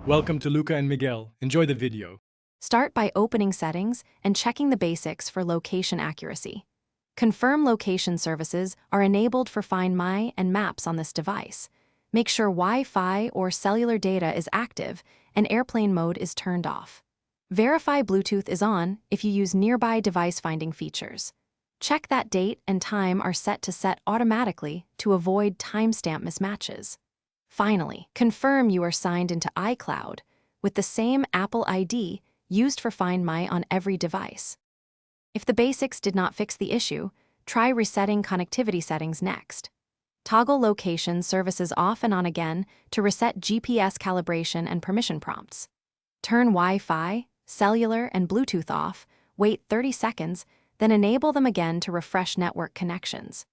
Welcome to Luca and Miguel. Enjoy the video. Start by opening Settings and checking the basics for location accuracy. Confirm location services are enabled for Find My and Maps on this device. Make sure Wi-Fi or cellular data is active and airplane mode is turned off. Verify Bluetooth is on if you use nearby device finding features. Check that date and time are set automatically to avoid timestamp mismatches. Finally, confirm you are signed into iCloud with the same Apple ID used for Find My on every device. If the basics did not fix the issue, try resetting connectivity settings next. Toggle location services off and on again to reset GPS calibration and permission prompts. Turn Wi-Fi, cellular, and Bluetooth off, wait 30 seconds, then enable them again to refresh network connections.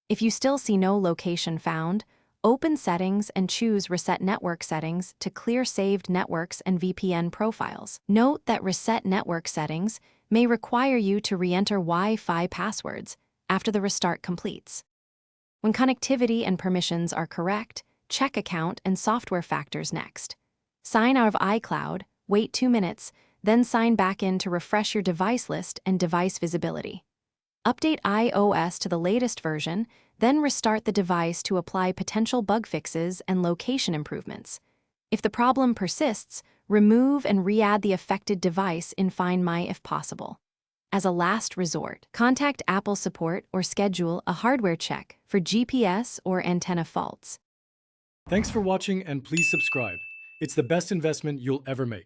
If you still see no location found, open Settings and choose Reset Network Settings to clear saved networks and VPN profiles. Note that Reset Network Settings may require you to re-enter Wi-Fi passwords after the restart completes. When connectivity and permissions are correct, check account and software factors next. Sign out of iCloud, wait 2 minutes, then sign back in to refresh your device list and device visibility. Update iOS to the latest version, then restart the device to apply potential bug fixes and location improvements. If the problem persists, remove and re-add the affected device in Find My if possible. As a last resort, contact Apple support or schedule a hardware check for GPS or antenna faults. Thanks for watching and please subscribe. It's the best investment you'll ever make.